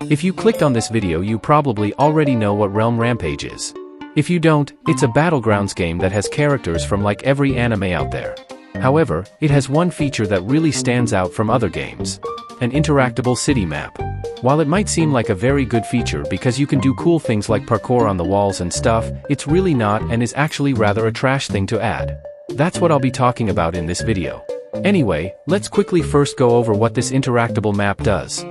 If you clicked on this video, you probably already know what Rampage is. If you don't, it's a Battlegrounds game that has characters from like every anime out there. However, it has one feature that really stands out from other games. An interactable city map. While it might seem like a very good feature because you can do cool things like parkour on the walls and stuff, it's really not and is actually rather a trash thing to add. That's what I'll be talking about in this video. Anyway, let's quickly first go over what this interactable map does.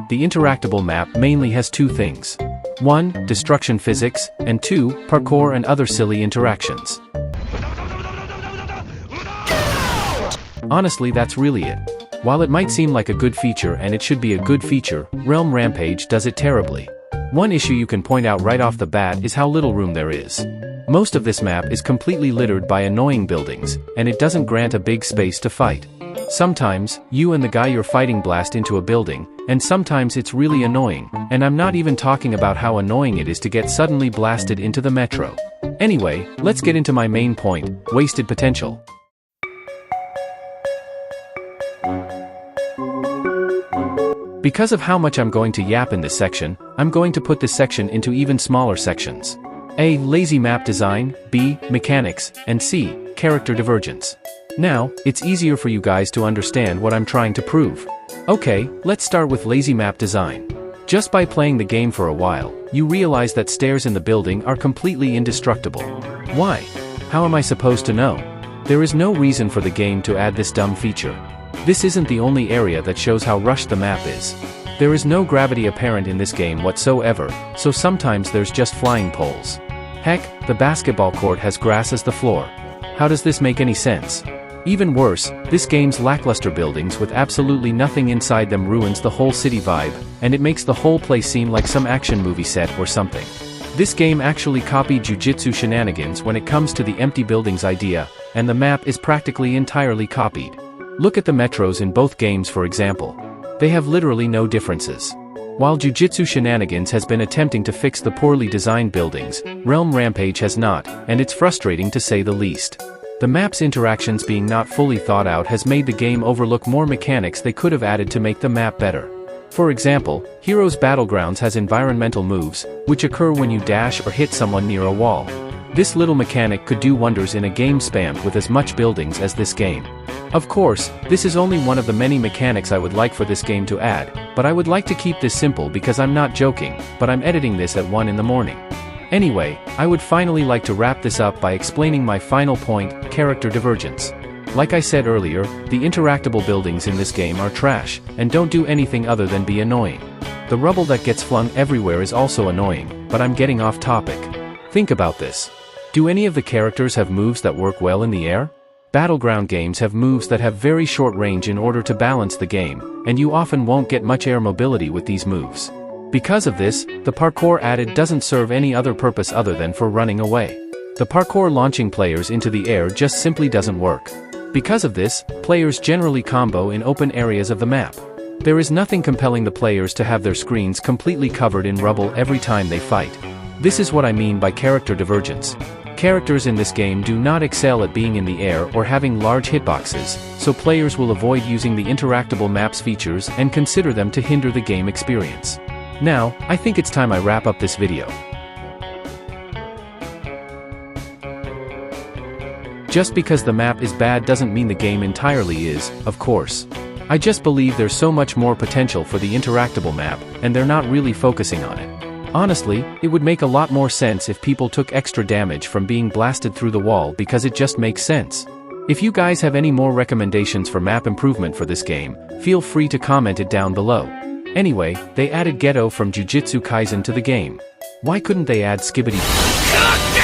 The interactable map mainly has two things. 1. Destruction physics, and 2. Parkour and other silly interactions. Honestly, that's really it. While it might seem like a good feature and it should be a good feature, Rampage does it terribly. One issue you can point out right off the bat is how little room there is. Most of this map is completely littered by annoying buildings, and it doesn't grant a big space to fight. Sometimes, you and the guy you're fighting blast into a building, and sometimes it's really annoying, and I'm not even talking about how annoying it is to get suddenly blasted into the metro. Anyway, let's get into my main point, wasted potential. Because of how much I'm going to yap in this section, I'm going to put this section into even smaller sections. A. Lazy map design, B. Mechanics, and C. Character divergence. Now, it's easier for you guys to understand what I'm trying to prove. Okay, let's start with lazy map design. Just by playing the game for a while, you realize that stairs in the building are completely indestructible. Why? How am I supposed to know? There is no reason for the game to add this dumb feature. This isn't the only area that shows how rushed the map is. There is no gravity apparent in this game whatsoever, so sometimes there's just flying poles. Heck, the basketball court has grass as the floor. How does this make any sense? Even worse, this game's lackluster buildings with absolutely nothing inside them ruins the whole city vibe, and it makes the whole place seem like some action movie set or something. This game actually copied Jujutsu shenanigans when it comes to the empty buildings idea, and the map is practically entirely copied. Look at the metros in both games, for example. They have literally no differences. While Jujutsu Shenanigans has been attempting to fix the poorly designed buildings, Rampage has not, and it's frustrating to say the least. The map's interactions being not fully thought out has made the game overlook more mechanics they could have added to make the map better. For example, Heroes Battlegrounds has environmental moves, which occur when you dash or hit someone near a wall. This little mechanic could do wonders in a game spammed with as much buildings as this game. Of course, this is only one of the many mechanics I would like for this game to add, but I would like to keep this simple because I'm not joking, but I'm editing this at 1 in the morning. Anyway, I would finally like to wrap this up by explaining my final point, character divergence. Like I said earlier, the interactable buildings in this game are trash, and don't do anything other than be annoying. The rubble that gets flung everywhere is also annoying, but I'm getting off topic. Think about this. Do any of the characters have moves that work well in the air? Battleground games have moves that have very short range in order to balance the game, and you often won't get much air mobility with these moves. Because of this, the parkour added doesn't serve any other purpose other than for running away. The parkour launching players into the air just simply doesn't work. Because of this, players generally combo in open areas of the map. There is nothing compelling the players to have their screens completely covered in rubble every time they fight. This is what I mean by character divergence. Characters in this game do not excel at being in the air or having large hitboxes, so players will avoid using the interactable maps features and consider them to hinder the game experience. Now, I think it's time I wrap up this video. Just because the map is bad doesn't mean the game entirely is, of course. I just believe there's so much more potential for the interactable map, and they're not really focusing on it. Honestly, it would make a lot more sense if people took extra damage from being blasted through the wall because it just makes sense. If you guys have any more recommendations for map improvement for this game, feel free to comment it down below. Anyway, they added Ghetto from Jujutsu Kaisen to the game. Why couldn't they add Skibbity?